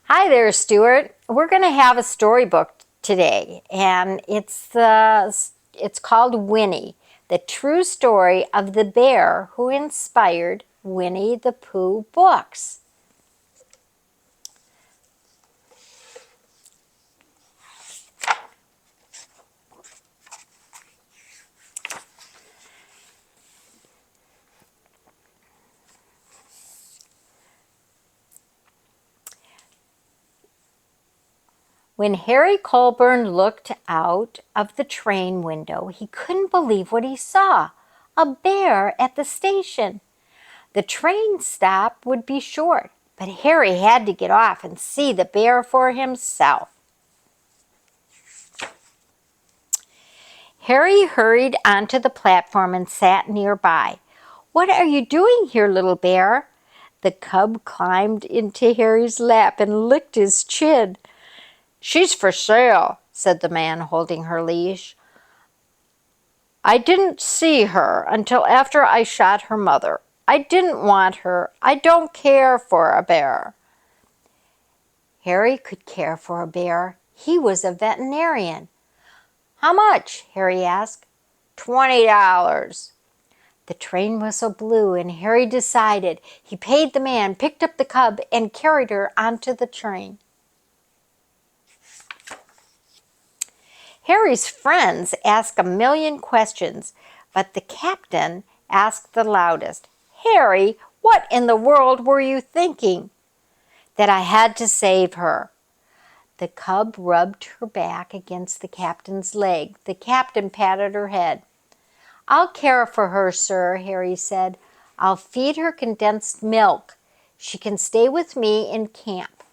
Hi there, Stuart. We're going to have a storybook today, and it's called Winnie, the true story of the bear who inspired Winnie-the-Pooh books. When Harry Colburn looked out of the train window, he couldn't believe what he saw. A bear at the station. The train stop would be short, but Harry had to get off and see the bear for himself. Harry hurried onto the platform and sat nearby. "What are you doing here, little bear?" The cub climbed into Harry's lap and licked his chin. "She's for sale," said the man holding her leash. "I didn't see her until after I shot her mother. I didn't want her. I don't care for a bear." Harry could care for a bear. He was a veterinarian. "How much?" Harry asked. $20. The train whistle blew, and Harry decided. He paid the man, picked up the cub, and carried her onto the train. Harry's friends asked a million questions, but the captain asked the loudest, "Harry, what in the world were you thinking?" "That I had to save her." The cub rubbed her back against the captain's leg. The captain patted her head. "I'll care for her, sir," Harry said. "I'll feed her condensed milk. She can stay with me in camp.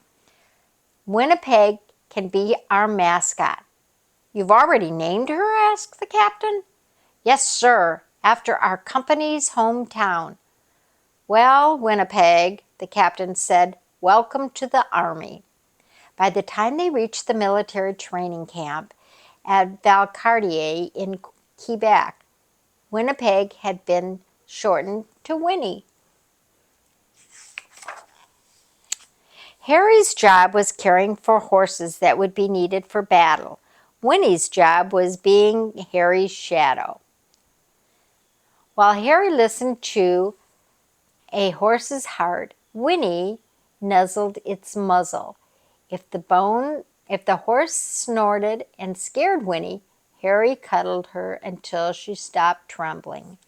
Winnipeg can be our mascot." "You've already named her?" asked the captain. "Yes, sir, after our company's hometown." "Well, Winnipeg," the captain said, "welcome to the army." By the time they reached the military training camp at Valcartier in Quebec, Winnipeg had been shortened to Winnie. Harry's job was caring for horses that would be needed for battle. Winnie's job was being Harry's shadow. While Harry listened to a horse's heart, Winnie nuzzled its muzzle. If the horse snorted and scared Winnie, Harry cuddled her until she stopped trembling.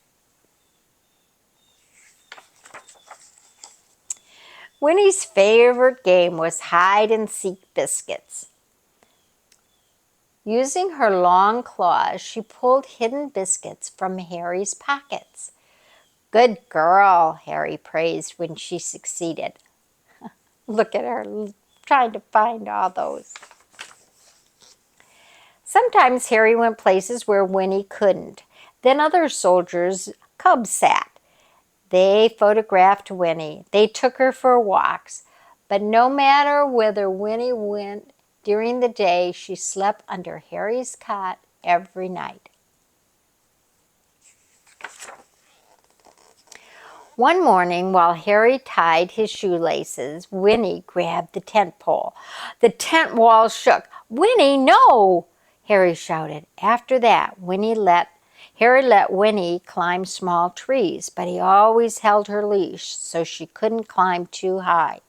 Winnie's favorite game was hide-and-seek biscuits. Using her long claws, she pulled hidden biscuits from Harry's pockets. "Good girl," Harry praised when she succeeded. Look at her trying to find all those. Sometimes Harry went places where Winnie couldn't. Then other soldiers' cubs sat. They photographed Winnie. They took her for walks. But no matter whether Winnie went during the day, she slept under Harry's cot every night. One morning, while Harry tied his shoelaces, Winnie grabbed the tent pole. The tent wall shook. "Winnie, no!" Harry shouted. After that, Harry let Winnie climb small trees, but he always held her leash so she couldn't climb too high.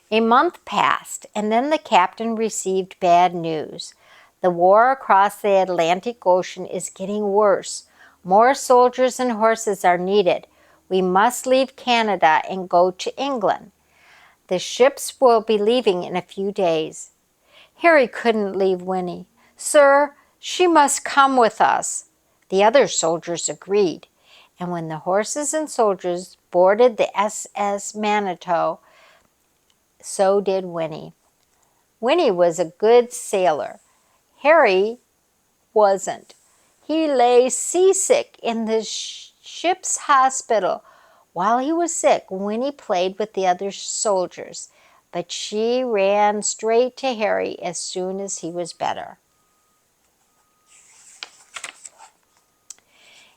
A month passed, and then the captain received bad news. The war across the Atlantic Ocean is getting worse. More soldiers and horses are needed. We must leave Canada and go to England. The ships will be leaving in a few days. Harry couldn't leave Winnie. "Sir, she must come with us." The other soldiers agreed, and when the horses and soldiers boarded the SS Manitou, so did Winnie. Winnie was a good sailor. Harry wasn't. He lay seasick in the ship's hospital. While he was sick, Winnie played with the other soldiers, but she ran straight to Harry as soon as he was better.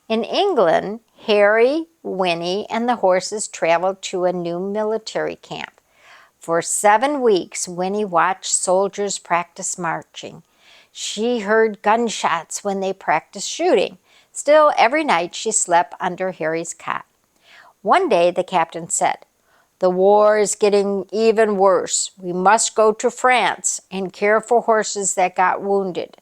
In England, Harry Winnie and the horses traveled to a new military camp. For 7 weeks, Winnie watched soldiers practice marching. She heard gunshots when they practiced shooting. Still, every night she slept under Harry's cot. One day, the captain said, "The war is getting even worse. We must go to France and care for horses that got wounded."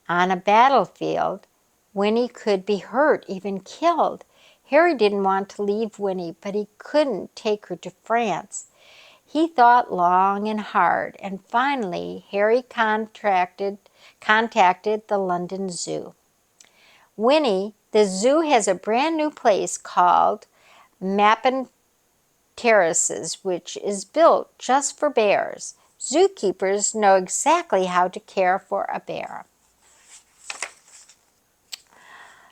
On a battlefield, Winnie could be hurt, even killed. Harry didn't want to leave Winnie, but he couldn't take her to France. He thought long and hard, and finally Harry contacted the London Zoo. "Winnie, the zoo has a brand new place called Mappin Terraces, which is built just for bears. Zookeepers know exactly how to care for a bear."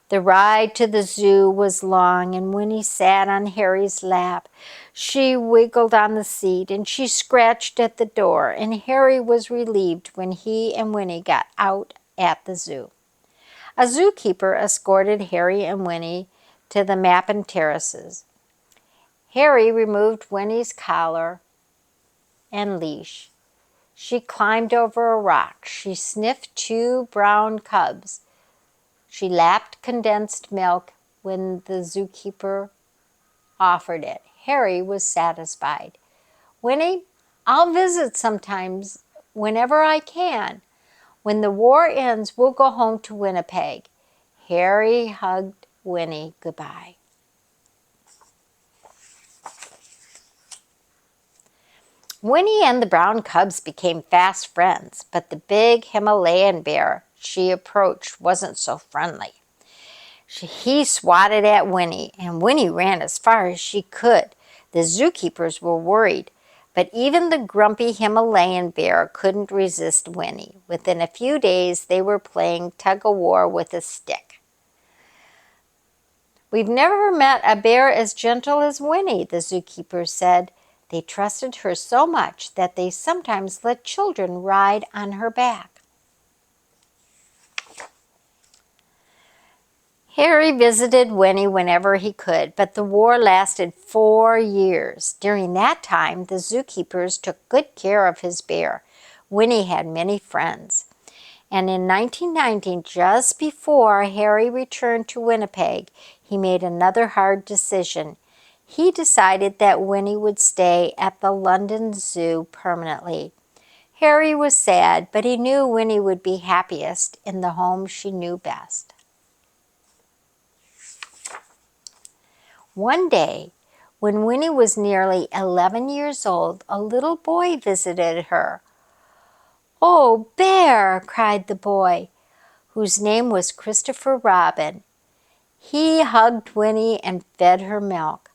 The ride to the zoo was long, and Winnie sat on Harry's lap. She wiggled on the seat, and she scratched at the door, and Harry was relieved when he and Winnie got out at the zoo. A zookeeper escorted Harry and Winnie to the Mappin Terraces. Harry removed Winnie's collar and leash. She climbed over a rock. She sniffed 2 brown cubs. She lapped condensed milk when the zookeeper offered it. Harry was satisfied. "Winnie, I'll visit sometimes whenever I can. When the war ends, we'll go home to Winnipeg." Harry hugged Winnie goodbye. Winnie and the brown cubs became fast friends, but the big Himalayan bear she approached wasn't so friendly. He swatted at Winnie, and Winnie ran as far as she could. The zookeepers were worried, but even the grumpy Himalayan bear couldn't resist Winnie. Within a few days, they were playing tug-of-war with a stick. "We've never met a bear as gentle as Winnie," the zookeeper said. They trusted her so much that they sometimes let children ride on her back. Harry visited Winnie whenever he could, but the war lasted 4 years. During that time, the zookeepers took good care of his bear. Winnie had many friends. And in 1919, just before Harry returned to Winnipeg, he made another hard decision. He decided that Winnie would stay at the London Zoo permanently. Harry was sad, but he knew Winnie would be happiest in the home she knew best. One day, when Winnie was nearly 11 years old, a little boy visited her. "Oh, Bear!" cried the boy, whose name was Christopher Robin. He hugged Winnie and fed her milk.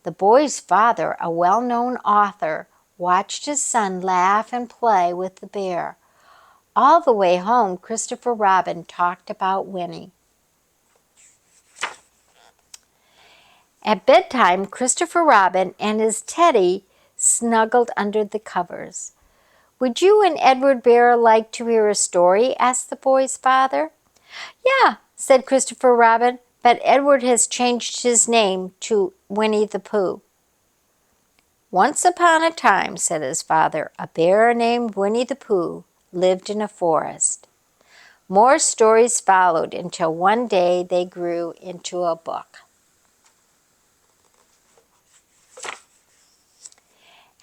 The boy's father, a well-known author, watched his son laugh and play with the bear. All the way home, Christopher Robin talked about Winnie. At bedtime, Christopher Robin and his teddy snuggled under the covers. "Would you and Edward Bear like to hear a story?" asked the boy's father. "Yeah," said Christopher Robin, "but Edward has changed his name to Winnie-the-Pooh." "Once upon a time," said his father, "a bear named Winnie-the-Pooh lived in a forest." More stories followed until one day they grew into a book.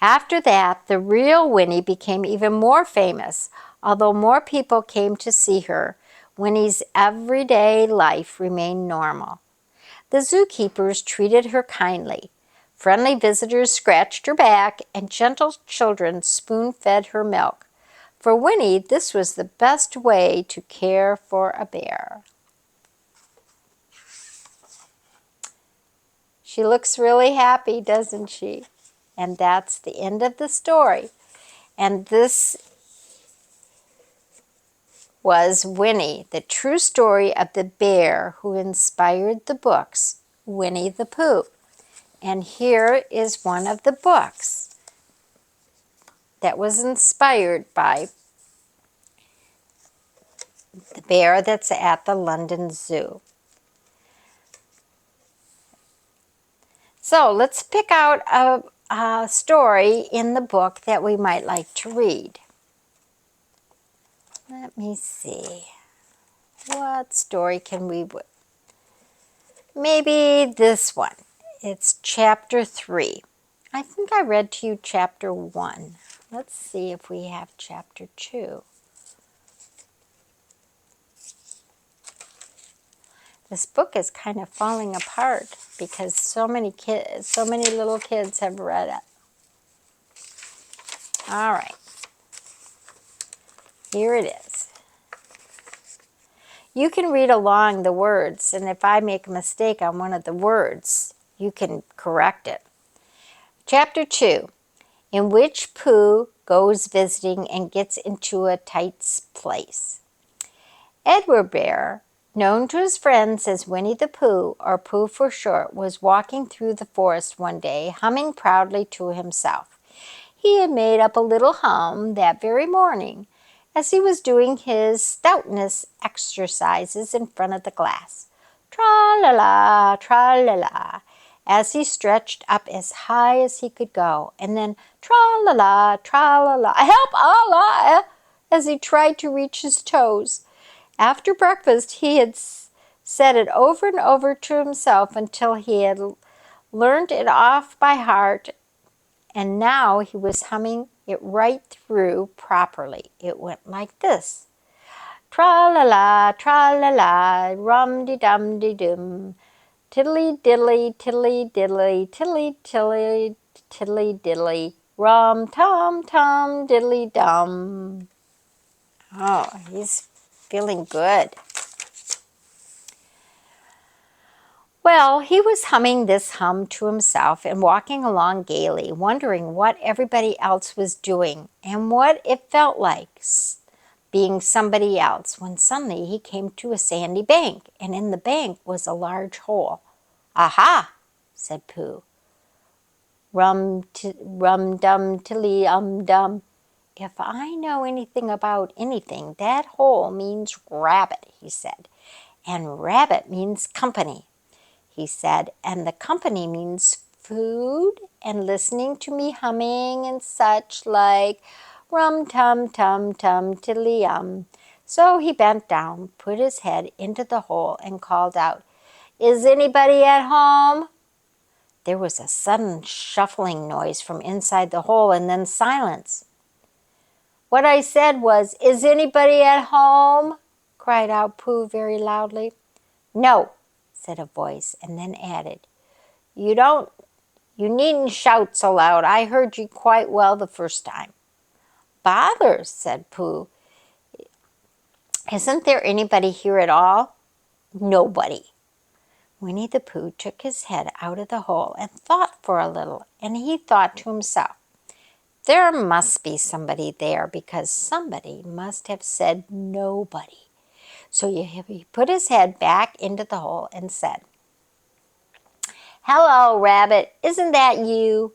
After that, the real Winnie became even more famous. Although more people came to see her, Winnie's everyday life remained normal. The zookeepers treated her kindly. Friendly visitors scratched her back, and gentle children spoon-fed her milk. For Winnie, this was the best way to care for a bear. She looks really happy, doesn't she? And that's the end of the story. And this was Winnie, the true story of the bear who inspired the books, Winnie-the-Pooh. And here is one of the books that was inspired by the bear that's at the London Zoo. So let's pick out a story in the book that we might like to read. Let me see. What story can we... Maybe this one. It's chapter 3. I think I read to you chapter 1. Let's see if we have chapter 2. This book is kind of falling apart because so many little kids have read it. All right. Here it is. You can read along the words, and if I make a mistake on one of the words, you can correct it. Chapter 2, in which Pooh goes visiting and gets into a tight place. Edward Bear, known to his friends as Winnie-the-Pooh, or Pooh for short, was walking through the forest one day, humming proudly to himself. He had made up a little hum that very morning as he was doing his stoutness exercises in front of the glass. Tra-la-la, tra-la-la, as he stretched up as high as he could go, and then tra-la-la, tra-la-la, help Allah, as he tried to reach his toes. After breakfast, he had said it over and over to himself until he had learned it off by heart, and now he was humming it right through properly. It went like this. Tra-la-la, tra-la-la, rum-de-dum-de-dum, tiddly-diddly, tiddly-diddly, tiddly-tilly, tiddly-diddly, rum-tum-tum, diddly-dum. Oh, he's feeling good. Well, he was humming this hum to himself and walking along gaily, wondering what everybody else was doing and what it felt like being somebody else, when suddenly he came to a sandy bank, and in the bank was a large hole. "Aha!" said Pooh. Rum-dum-tilly-dum. If I know anything about anything, that hole means rabbit, he said. And rabbit means company, he said. And the company means food and listening to me humming and such like rum-tum-tum-tum-tiddly-um. So he bent down, put his head into the hole, and called out, "Is anybody at home?" There was a sudden shuffling noise from inside the hole, and then silence. "What I said was, 'Is anybody at home?'" cried out Pooh very loudly. "No," said a voice, and then added, You needn't shout so loud. I heard you quite well the first time." "Bother," said Pooh. "Isn't there anybody here at all?" "Nobody." Winnie-the-Pooh took his head out of the hole and thought for a little, and he thought to himself, there must be somebody there because somebody must have said nobody. So he put his head back into the hole and said, "Hello, Rabbit, isn't that you?"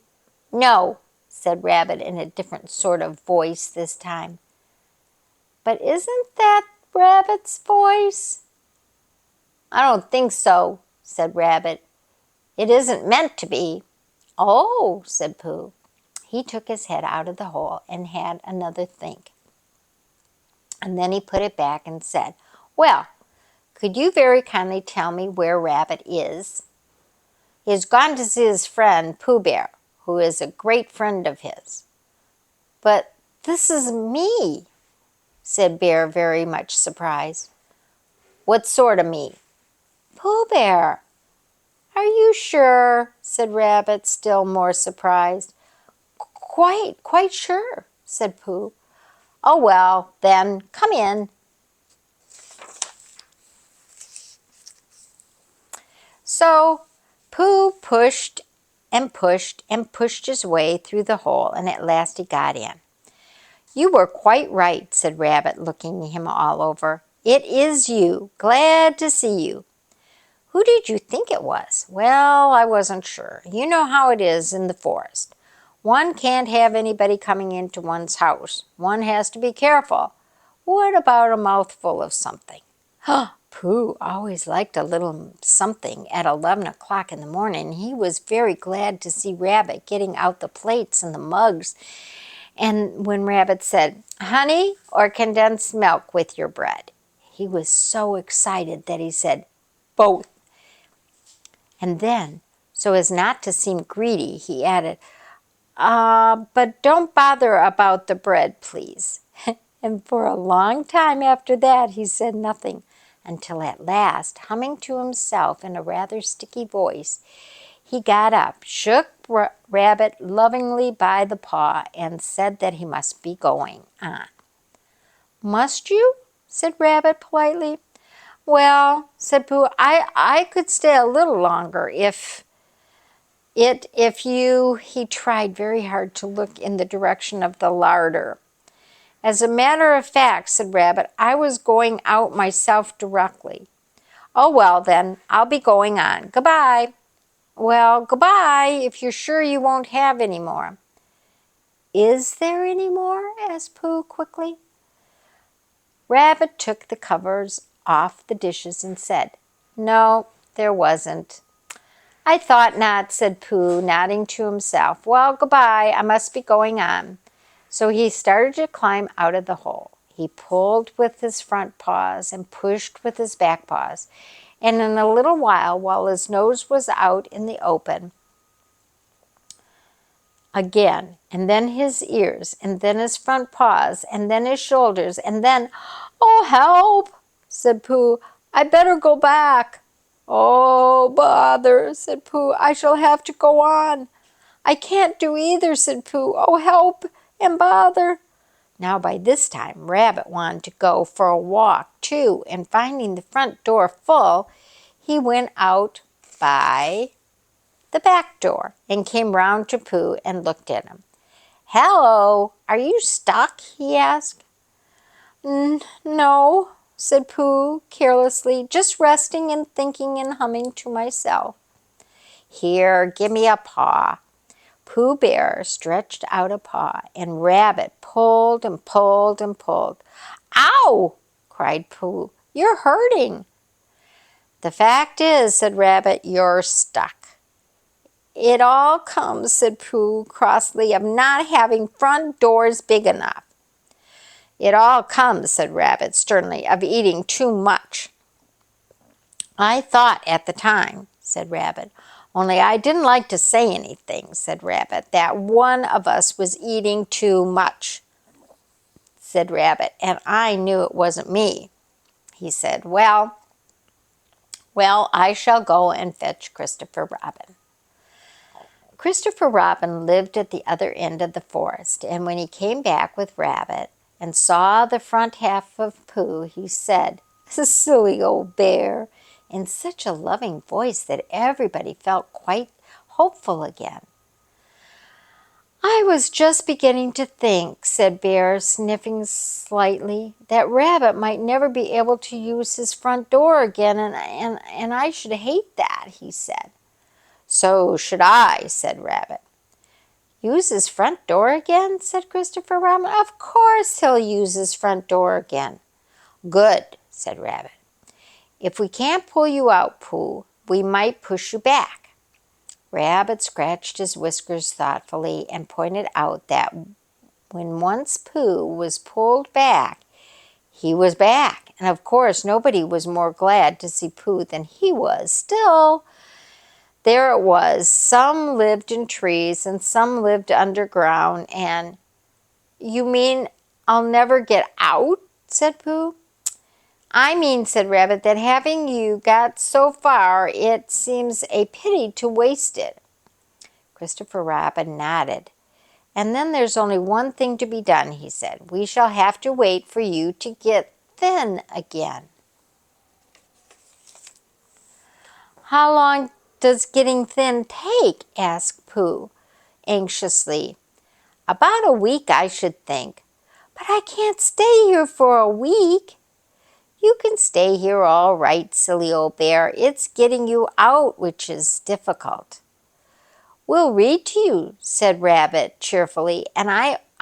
"No," said Rabbit in a different sort of voice this time. "But isn't that Rabbit's voice?" "I don't think so," said Rabbit. "It isn't meant to be." "Oh," said Pooh. He took his head out of the hole and had another think. And then he put it back and said, "Well, could you very kindly tell me where Rabbit is?" "He has gone to see his friend Pooh Bear, who is a great friend of his." "But this is me," said Bear, very much surprised. "What sort of me?" "Pooh Bear." "Are you sure?" said Rabbit, still more surprised. Quite sure," said Pooh. "Oh, well, then, come in." So Pooh pushed and pushed and pushed his way through the hole, and at last he got in. "You were quite right," said Rabbit, looking him all over. "It is you. Glad to see you." "Who did you think it was?" "Well, I wasn't sure. You know how it is in the forest. One can't have anybody coming into one's house. One has to be careful. What about a mouthful of something?" Pooh always liked a little something at 11 o'clock in the morning. He was very glad to see Rabbit getting out the plates and the mugs. And when Rabbit said, "Honey or condensed milk with your bread?" he was so excited that he said, "Both." And then, so as not to seem greedy, he added, "But don't bother about the bread, please." And for a long time after that, he said nothing, until at last, humming to himself in a rather sticky voice, he got up, shook Rabbit lovingly by the paw, and said that he must be going on. "Must you?" said Rabbit politely. "Well," said Pooh, I could stay a little longer if you," he tried very hard to look in the direction of the larder. "As a matter of fact," said Rabbit, "I was going out myself directly." "Oh, well, then, I'll be going on. Goodbye." "Well, goodbye, if you're sure you won't have any more." "Is there any more?" asked Pooh quickly. Rabbit took the covers off the dishes and said, "No, there wasn't." "I thought not," said Pooh, nodding to himself. "Well, goodbye, I must be going on." So he started to climb out of the hole. He pulled with his front paws and pushed with his back paws. And in a little while his nose was out in the open again, and then his ears, and then his front paws, and then his shoulders, and then, "Oh, help!" said Pooh. "I better go back." "Oh, bother," said Pooh. "I shall have to go on." "I can't do either," said Pooh. "Oh, help and bother." Now by this time Rabbit wanted to go for a walk too, and finding the front door full, he went out by the back door and came round to Pooh and looked at him. "Hello, are you stuck?" he asked. "No," said Pooh carelessly, "just resting and thinking and humming to myself." "Here, give me a paw." Pooh Bear stretched out a paw, and Rabbit pulled and pulled and pulled. "Ow!" cried Pooh. "You're hurting." "The fact is," said Rabbit, "you're stuck." "It all comes," said Pooh crossly, "of not having front doors big enough." "It all comes," said Rabbit sternly, "of eating too much." "I thought at the time," said Rabbit, "only I didn't like to say anything," said Rabbit, "that one of us was eating too much." Said Rabbit, "and I knew it wasn't me." He said, Well, I shall go and fetch Christopher Robin." Christopher Robin lived at the other end of the forest, and when he came back with Rabbit and saw the front half of Pooh, he said, "Silly old bear," in such a loving voice that everybody felt quite hopeful again. "I was just beginning to think," said Bear, sniffing slightly, "that Rabbit might never be able to use his front door again, and I should hate that," he said. "So should I," said Rabbit. "Use his front door again?" said Christopher Robin. "Of course he'll use his front door again." "Good," said Rabbit. "If we can't pull you out, Pooh, we might push you back." Rabbit scratched his whiskers thoughtfully and pointed out that when once Pooh was pulled back, he was back. And of course nobody was more glad to see Pooh than he was. Still, there it was. Some lived in trees and some lived underground. And "You mean I'll never get out?" said Pooh. "I mean," said Rabbit, "that having you got so far, it seems a pity to waste it." Christopher Robin nodded. "And then there's only one thing to be done," he said. "We shall have to wait for you to get thin again." "How long does getting thin take?" asked Pooh anxiously. "About a week, I should think." "But I can't stay here for a week." "You can stay here all right, silly old bear. It's getting you out which is difficult." "We'll read to you," said Rabbit cheerfully, "and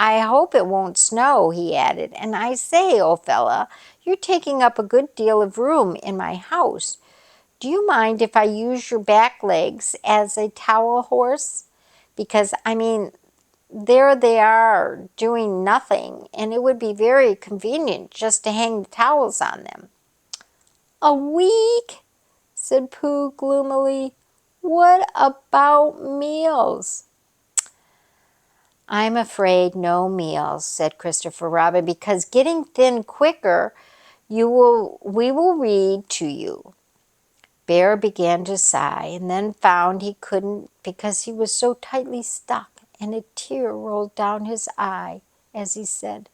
I hope it won't snow," he added. "And I say, old fella, you're taking up a good deal of room in my house. Do you mind if I use your back legs as a towel horse? Because, I mean, there they are doing nothing, and it would be very convenient just to hang the towels on them." "A week?" said Pooh gloomily. "What about meals?" "I'm afraid no meals," said Christopher Robin, "because getting thin quicker, we will read to you." Bear began to sigh, and then found he couldn't because he was so tightly stuck, and a tear rolled down his eye as he said,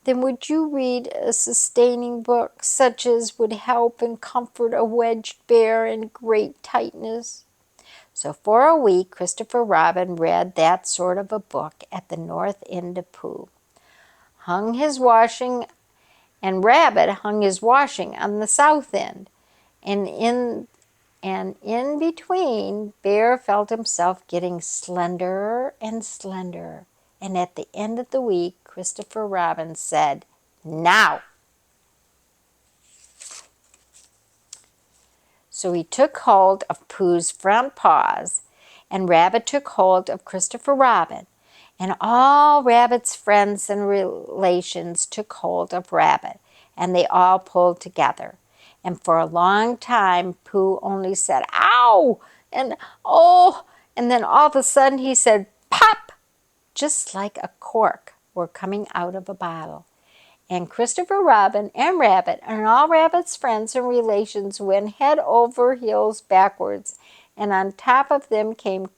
"Then would you read a sustaining book, such as would help and comfort a wedged bear in great tightness?" So for a week Christopher Robin read that sort of a book at the north end of Pooh. Hung his washing, and Rabbit hung his washing on the south end. And in between, Bear felt himself getting slenderer and slenderer. And at the end of the week, Christopher Robin said, "Now!" So he took hold of Pooh's front paws, and Rabbit took hold of Christopher Robin, and all Rabbit's friends and relations took hold of Rabbit, and they all pulled together. And for a long time, Pooh only said, "Ow!" and "Oh!" and then all of a sudden he said, "Pop!" just like a cork were coming out of a bottle. And Christopher Robin and Rabbit and all Rabbit's friends and relations went head over heels backwards, and on top of them came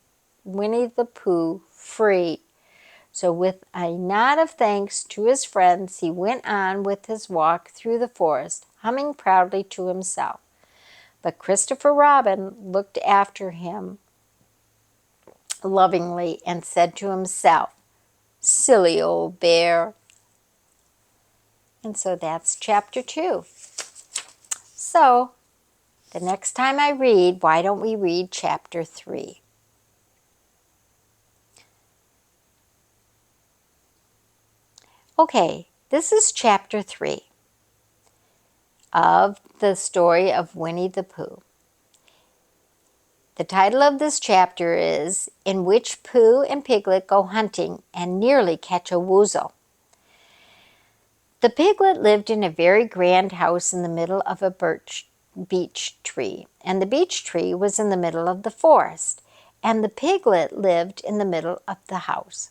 Winnie-the-Pooh free. So with a nod of thanks to his friends, he went on with his walk through the forest, humming proudly to himself. But Christopher Robin looked after him lovingly and said to himself, "Silly old bear." And so that's chapter 2. So the next time I read, why don't we read chapter 3? Okay, this is chapter 3 of the story of Winnie-the-Pooh. The title of this chapter is "In Which Pooh and Piglet Go Hunting and Nearly Catch a Woozle." The piglet lived in a very grand house in the middle of a beech tree, and the beech tree was in the middle of the forest, and the piglet lived in the middle of the house.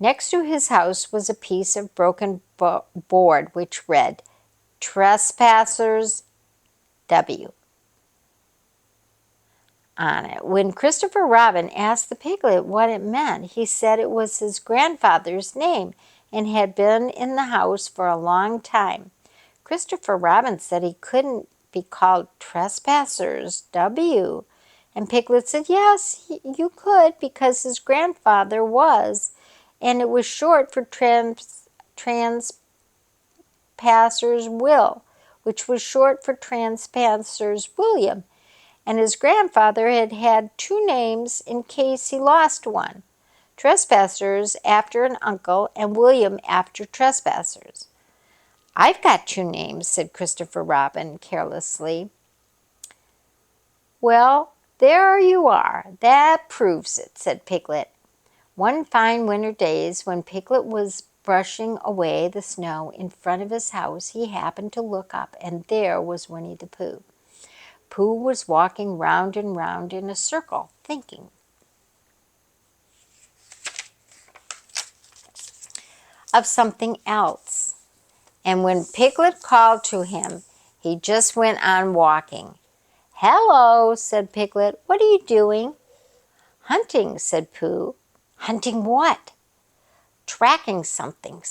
Next to his house was a piece of broken board which read, "Trespassers W." on it. When Christopher Robin asked the piglet what it meant, he said it was his grandfather's name and had been in the house for a long time. Christopher Robin said he couldn't be called Trespassers W. And Piglet said, "Yes, you could, because his grandfather was, and it was short for Transpassers Will, which was short for Transpassers William. And his grandfather had had 2 names in case he lost one, Trespassers after an uncle and William after Trespassers." "I've got 2 names," said Christopher Robin carelessly. "Well, there you are. That proves it," said Piglet. One fine winter day, when Piglet was brushing away the snow in front of his house, he happened to look up, and there was Winnie-the-Pooh. Pooh was walking round and round in a circle, thinking of something else. And when Piglet called to him, he just went on walking. "Hello," said Piglet. "What are you doing?" "Hunting," said Pooh. "Hunting what?" "Tracking something,"